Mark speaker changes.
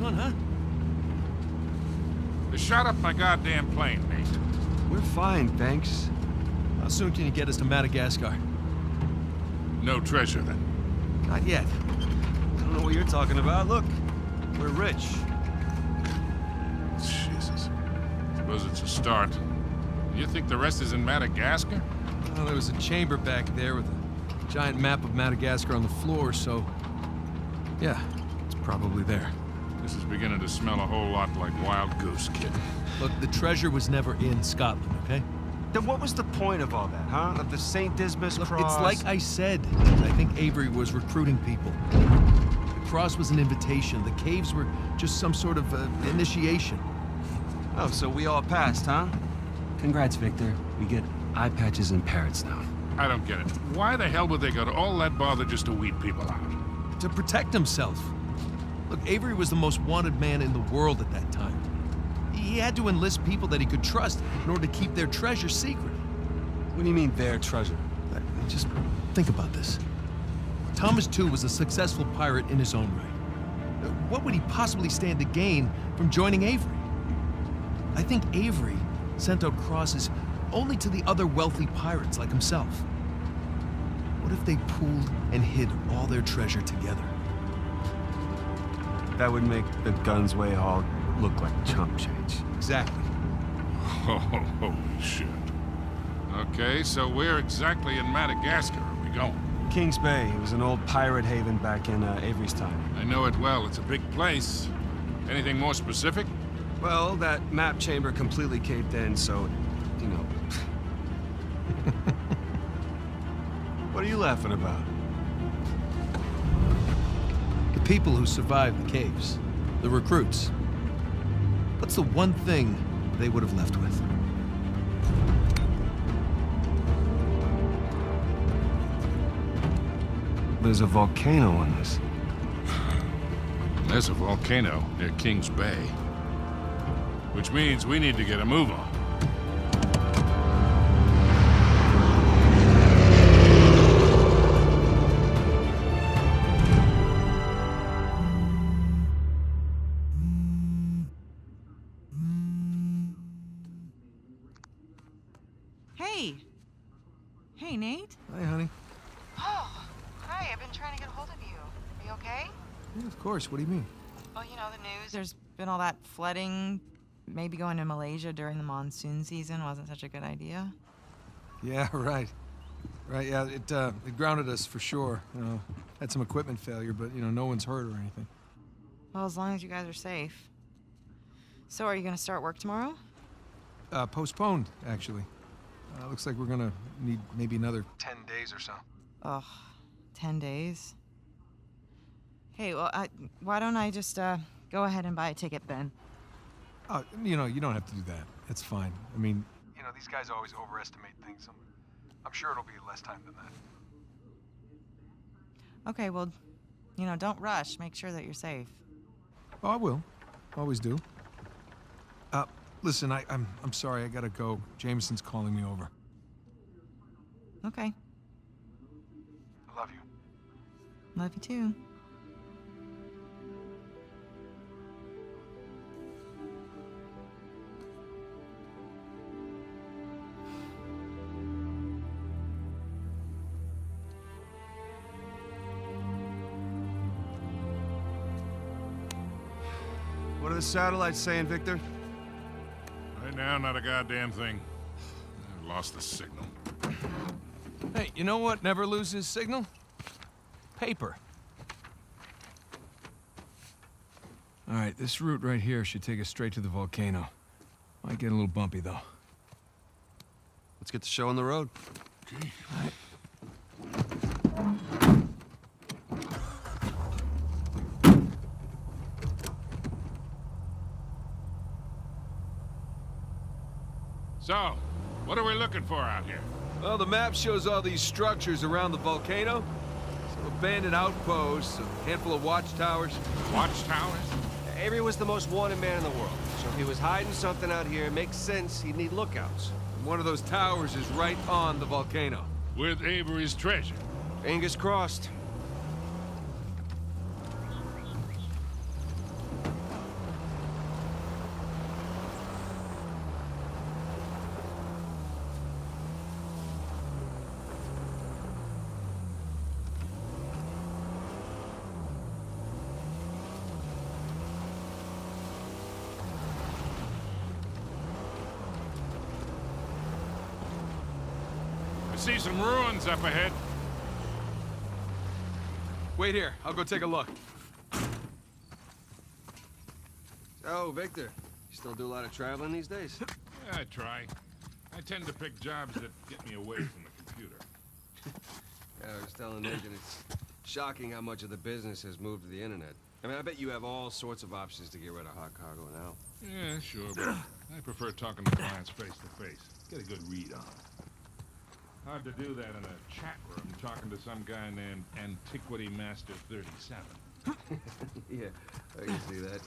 Speaker 1: one, huh?
Speaker 2: They shot up my goddamn plane, Nate.
Speaker 3: We're fine, thanks.
Speaker 1: How soon can you get us to Madagascar?
Speaker 2: No treasure, then.
Speaker 1: Not yet.
Speaker 3: I don't know what you're talking about. Look, we're rich.
Speaker 2: Jesus. Suppose it's a start. You think the rest is in Madagascar?
Speaker 1: Well, there was a chamber back there with a giant map of Madagascar on the floor, so... yeah, it's probably there.
Speaker 2: This is beginning to smell a whole lot like Wild Goose, kid.
Speaker 1: Look, the treasure was never in Scotland, okay?
Speaker 3: Then what was the point of all that, huh? Of the St. Dismas cross?
Speaker 1: It's like I said. I think Avery was recruiting people. The cross was an invitation. The caves were just some sort of initiation.
Speaker 3: Oh, so we all passed, huh? Congrats, Victor. We get eye patches and parrots now.
Speaker 2: I don't get it. Why the hell would they go to all that bother just to weed people out?
Speaker 1: To protect himself. Look, Avery was the most wanted man in the world at that time. He had to enlist people that he could trust in order to keep their treasure secret.
Speaker 3: What do you mean, their treasure?
Speaker 1: Just think about this. Thomas, too, was a successful pirate in his own right. What would he possibly stand to gain from joining Avery? I think Avery sent out crosses only to the other wealthy pirates like himself. What if they pooled and hid all their treasure together?
Speaker 3: That would make the Gunsway haul look like chump change.
Speaker 1: Exactly.
Speaker 2: Oh, holy shit. Okay, so where exactly in Madagascar are we going?
Speaker 3: Kings Bay. It was an old pirate haven back in Avery's time.
Speaker 2: I know it well. It's a big place. Anything more specific?
Speaker 3: Well, that map chamber completely caved in, so, you know... What are you laughing about?
Speaker 1: The people who survived the caves. The recruits. What's the one thing they would have left with?
Speaker 3: There's a volcano on this.
Speaker 2: There's a volcano near Kings Bay. Which means we need to get a move on.
Speaker 4: Hey, Nate.
Speaker 1: Hi, honey.
Speaker 4: Oh, hi. I've been trying to get a hold of you. Are you okay?
Speaker 1: Yeah, of course. What do you mean?
Speaker 4: Well, you know the news. There's been all that flooding. Maybe going to Malaysia during the monsoon season wasn't such a good idea.
Speaker 1: Yeah, right. Right, yeah, it grounded us for sure. You know, had some equipment failure, but, you know, no one's hurt or anything.
Speaker 4: Well, as long as you guys are safe. So are you going to start work tomorrow?
Speaker 1: Postponed, actually. Looks like we're gonna need maybe another 10 days or so.
Speaker 4: Ugh, 10 days? Hey, well, why don't I just, go ahead and buy a ticket then?
Speaker 1: You know, you don't have to do that. That's fine. I mean, you know, these guys always overestimate things. I'm sure it'll be less time than that.
Speaker 4: Okay, well, you know, don't rush. Make sure that you're safe.
Speaker 1: Oh, I will. Always do. Listen, I'm sorry, I gotta go. Jameson's calling me over.
Speaker 4: Okay.
Speaker 1: I love you.
Speaker 4: Love you too.
Speaker 3: What are the satellites saying, Victor?
Speaker 2: Right now, not a goddamn thing. I lost the signal.
Speaker 1: Hey, you know what never loses signal? Paper. All right, this route right here should take us straight to the volcano. Might get a little bumpy, though.
Speaker 3: Let's get the show on the road.
Speaker 2: Okay.
Speaker 1: All right.
Speaker 2: So, what are we looking for out here?
Speaker 1: Well, the map shows all these structures around the volcano. Some abandoned outposts, a handful of watchtowers.
Speaker 2: Watchtowers?
Speaker 3: Avery was the most wanted man in the world, so if he was hiding something out here, it makes sense he'd need lookouts.
Speaker 1: And one of those towers is right on the volcano.
Speaker 2: With Avery's treasure.
Speaker 3: Fingers crossed.
Speaker 2: see some ruins up ahead.
Speaker 5: Wait here. I'll go take a look.
Speaker 6: Oh, Victor. You still do a lot of traveling these days?
Speaker 2: Yeah, I try. I tend to pick jobs that get me away from the computer.
Speaker 6: Yeah, I was telling Nathan it's shocking how much of the business has moved to the internet. I mean, I bet you have all sorts of options to get rid of hot cargo now.
Speaker 2: Yeah, sure, but I prefer talking to clients face to face. Get a good read on them. Hard to do that in a chat room talking to some guy named Antiquity Master 37.
Speaker 6: Yeah, I can see that.